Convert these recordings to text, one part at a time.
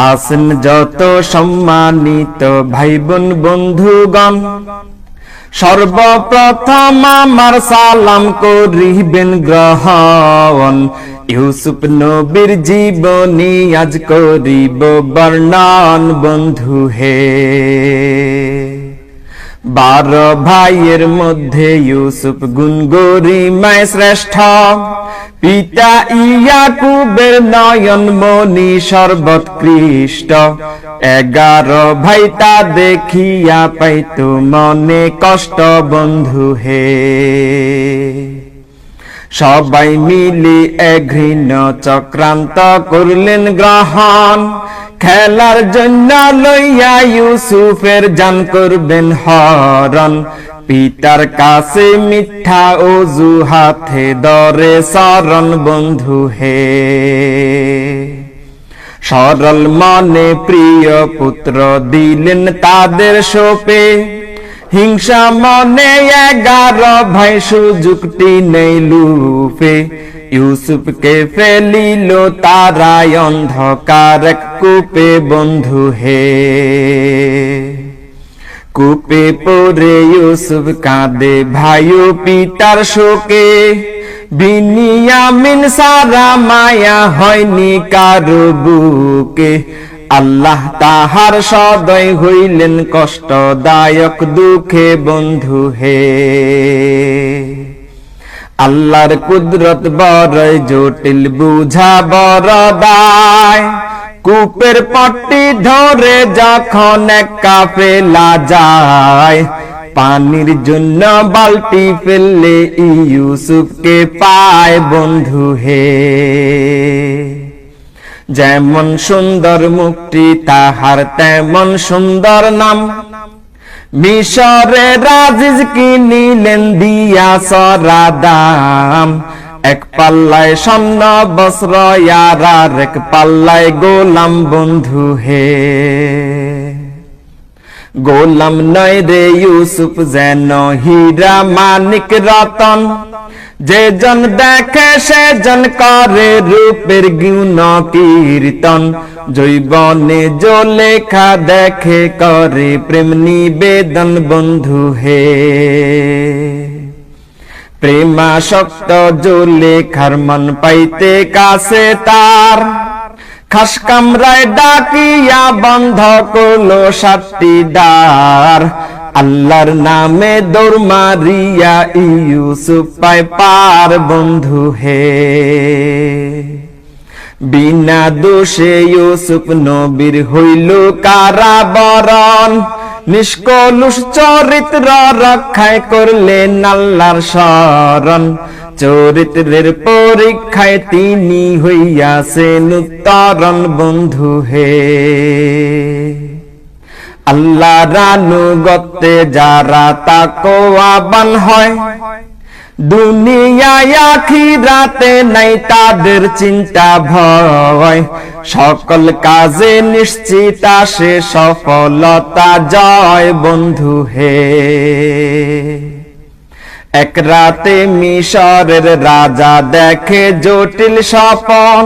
আসেন যত সম্মানিত ভাই বোন বন্ধুগণ, সর্বপ্রথম আমার সালাম করিবেন গ্রহণ। ইউসুফ নবীর জীবনী আজ করিব বর্ণন বন্ধু হে। 12 ভাইয়ের মধ্যে ইউসুফ গুণ গরিমায় শ্রেষ্ঠ, পিতা ইয়াকুবের নয়ন মনি সর্বোৎকৃষ্ট। 11 ভাই তা দেখিয়া পাইত মনে কষ্ট বন্ধু হে। সবাই মিলি এক ঘৃণ্য চক্রান্ত করলেন গ্রহণ, খেলার জন্য লইয়া ইউসুফের জান করবেন হরণ। পিতার কাছে মিথ্যা অজুহাতে দরে শরণ বন্ধু হে। সরল মনে প্রিয় পুত্র দিলেন তাদের সোপে, হিংসা মনে 11 ভাই সুযোগটি নেই লুফে। ইউসুফকে ফেলিল তারাই অন্ধকার এক কূপে বন্ধু হে। কূপে পড়ে ইউসুফ কাঁদে ভাইও পিতার শোকে, বিনিয়ামিন সারা মায়া হয়নি কারো বুকে। আল্লাহ তাহার সদয় হইলেন কষ্টদায়ক দুঃখে বন্ধু হে। আল্লাহর কুদরত বড়ই জটিল বুঝা বড় দায়, কূপের পট্টি ধরে যখন এক কাফেলা যায়, পানির জন্য বালতি ফেললে ইউসুফকে পায় বন্ধু হে। যেমন সুন্দর মুখটি তাহার তেমন সুন্দর নাম, মিশরের আজিজ কিনিলেন দিয়া সরা দাম। এক পাল্লায় স্বর্ণ বস্ত্র আর এক পাল্লায় গোলাম বন্ধু হে। গোলাম নয় রে ইউসুফ যেন হীরা মানিক রতন, যে জন দেখে সে জন করে রূপের গুণ কীর্তন। জৈবনে জলেখা দেখে করে প্রেম নিবেদন বন্ধু হে। প্রেমাসক্ত জলেখার মন পাইতে কাছে তার, খাস কামরায় ডাকিয়া বন্ধ করলো 7টি দ্বার। আল্লাহর নামে দৌড় মারিয়া ইউসুফ পায় পার বন্ধু হে। বিনা দোষে ইউসুফ নবীর হইল কারাবরণ, নিষ্কলুষ চরিত্র রক্ষায় করলেন আল্লাহর শরণ। চরিত্রের পরীক্ষায় তিনি হইয়াছেন উত্তরণ বন্ধু হে। আল্লাহর আনুগত্যে যারা তাকওয়াবান হয়, দুনিয়ায় আখিরাতে নাই তাদের চিন্তা ভয়। সকল কাজে নিশ্চিত আসে সফলতা জয় বন্ধু হে। এক রাতে মিশরের রাজা দেখে জটিল স্বপন,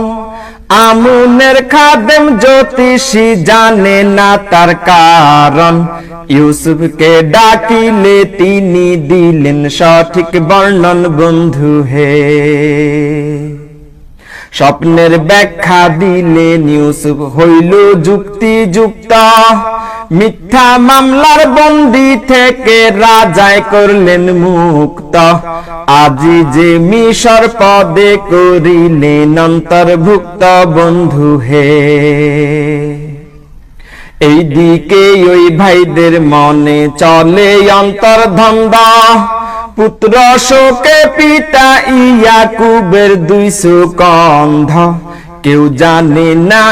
আমুনের খাদেম জ্যোতিষী জানে না তার কারণ। ইউসুফকে ডাকিলে তিনি দিলেন সঠিক বর্ণন বন্ধু হে। স্বপ্নের ব্যাখ্যা দিলেন ইউসুফ হইল যুক্তিযুক্ত, মিথ্যা মামলার বন্দী থেকে রাজায় করলেন মুক্ত। আজি যে মিশর পদে করিলেন অন্তর্ভুক্ত বন্ধু হে। এইদিকে ওই ভাইদের মনে চলে অন্তর্দ্বন্দ্ব, পুত্র শোকে পিতা ইয়াকুবের 200 কন্ধ। কেউ জানে না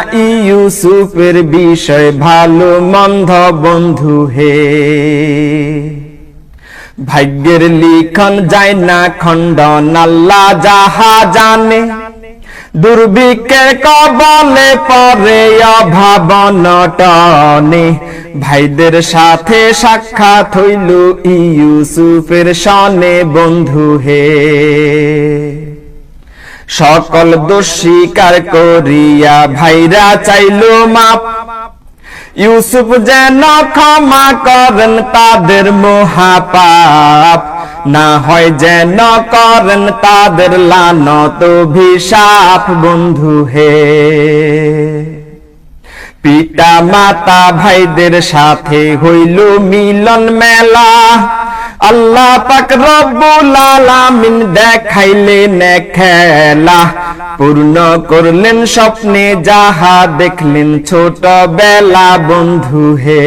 ইউসুফের বিষয় ভালো মন্দ বন্ধু হে। ভাগ্যের লিখন যায় না খণ্ডন আল্লাহ যাহা জানে, দুর্ভিক্ষের কবলে পরে অভাব অনটনে। ভাইদের সাথে সাক্ষাৎ হইল ইউসুফের সনে বন্ধু হে। সকল দোষ স্বীকার করিয়া ভাইরা চাইল মাপ। ইউসুফ যেন ক্ষমা করেন তাদের মহাপাপ, না হয় যেন করেন তাদের লানত অভিশাপ। বন্ধু হে, পিতা মাতা ভাইদের সাথে হইল মিলন মেলা, আল্লাহ পাক রব্বুল আলামিন দেখাইলেন খেলা। পূর্ণ করলেন স্বপ্নে যাহা দেখলেন ছোটবেলা। বন্ধু হে,